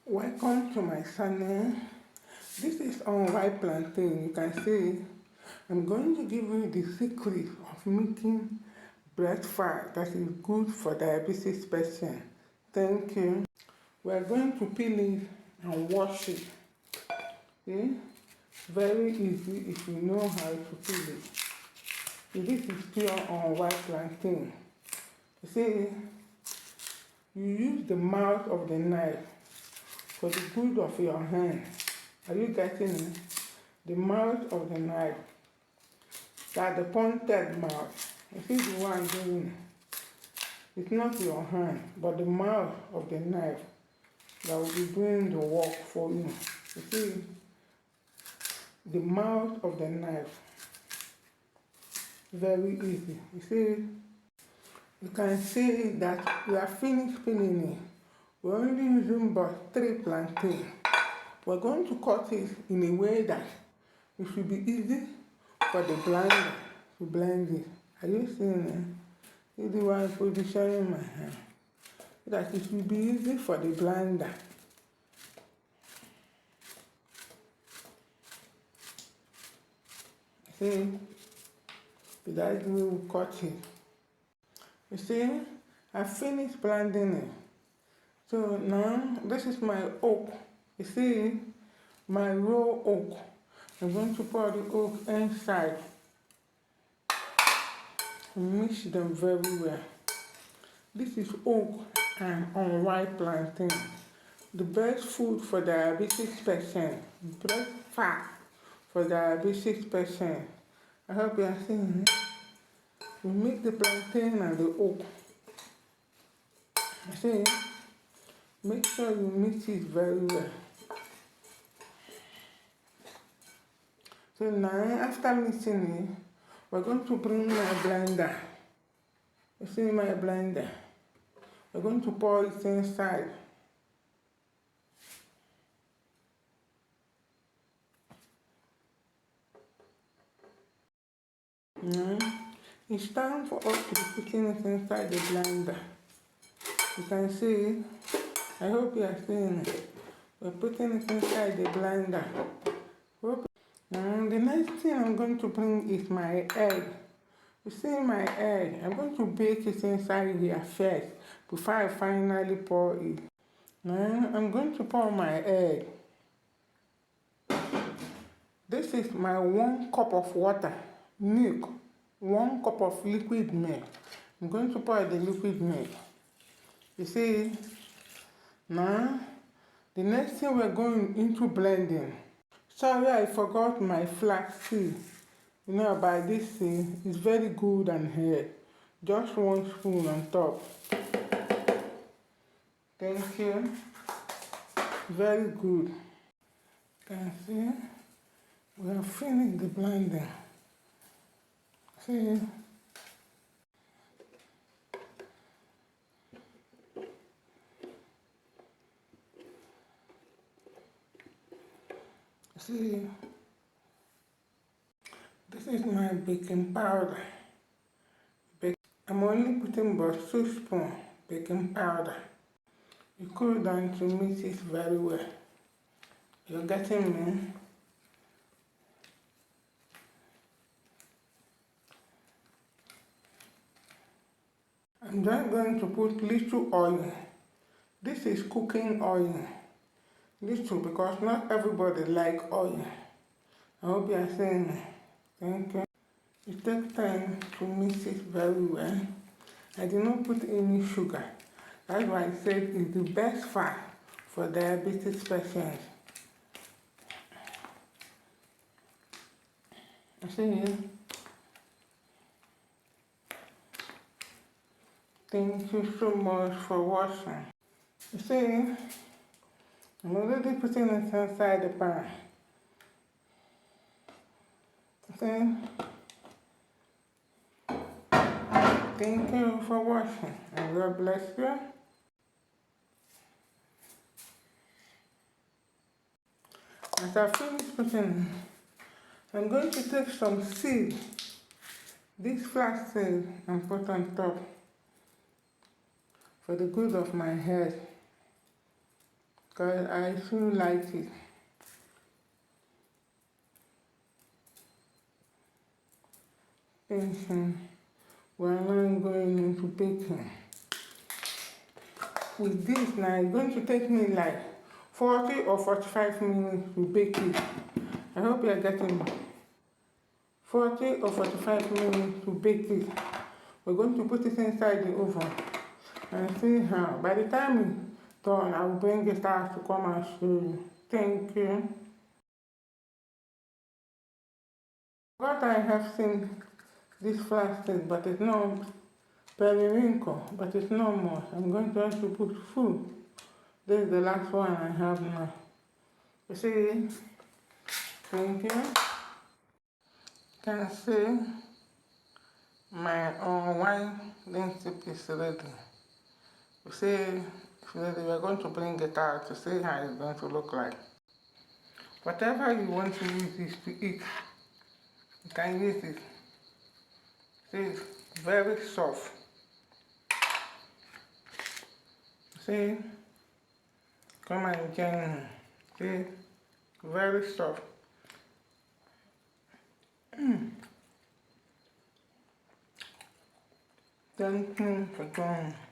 Welcome to my channel. This is unripe plantain. You can see I'm going to give you the secret of making breakfast that is good for diabetes patients. Thank you. We are going to peel it and wash it. Okay? Very easy if you know how to peel it. This is pure unripe plantain. You see, you use the mouth of the knife for the good of your hand. Are you getting it? The mouth of the knife. That's the pointed mouth. You see the one doing it. It's not your hand, but the mouth of the knife that will be doing the work for you. You see, the mouth of the knife. Very easy. You see, you can see that we are finished peeling it. We're only using about 3 plantains. We're going to cut it in a way that it should be easy for the blender to blend it. Are you seeing it? It's the one positioning my hand. That it should be easy for the blender. See? That's the way we cut it. You see? I finished blending it. So now, this is my oak. You see, my raw oak. I'm going to pour the oak inside and mix them very well. This is oak and unripe plantain. The best food for diabetes patients. Breakfast for diabetes patients. I hope you are seeing it. We mix the plantain and the oak. See? Make sure you mix it very well. So now, after mixing it, we're going to bring my blender. You see my blender? We're going to pour it inside. Now, it's time for us to be putting it inside the blender. You can see it. I hope you are seeing it. We're putting it inside the blender. And the next thing I'm going to bring is my egg. You see my egg? I'm going to bake it inside here first before I finally pour it. Now I'm going to pour my egg. This is my 1 cup of water, milk, 1 cup of liquid milk. I'm going to pour the liquid milk. You see? Now, the next thing we're going into blending. Sorry, I forgot my flax seed. You know about this thing, it's very good and healthy. Just 1 spoon on top. Thank you. Very good. You can see, we have finished the blending. See? See, this is my baking powder. I'm only putting about 2 spoons baking powder. You cool down to mix it very well. You're getting me? I'm just going to put little oil. This is cooking oil. Little, because not everybody likes oil. I hope you are seeing it. Thank you. It takes time to mix it very well. I did not put any sugar. That's why I said it's the best fat for diabetes patients. You see it? Thank you so much for watching. You see, I'm already putting it inside the pan. Okay. Thank you for watching, and God bless you. As I finish putting, I'm going to take some seed, this flax seed, and put on top for the good of my head. because I feel like it. Thinking we're now going into baking. With this now, it's going to take me like 40 or 45 minutes to bake it. I hope you're getting me. 40 or 45 minutes to bake it. We're going to put it inside the oven and see how. By the time it's done, I will bring it out to come and show you. Thank you. What I have seen this plastic, but it's not periwinkle, but it's not more. I'm going to have to put food. This is the last one I have now. You see, thank you. You can see my own wine linseed is ready. You see, we're going to bring it out to see how it's going to look like. Whatever you want to use this to eat, you can use it. See, it's very soft. See, come and join me. See, very soft. Thank you for joining.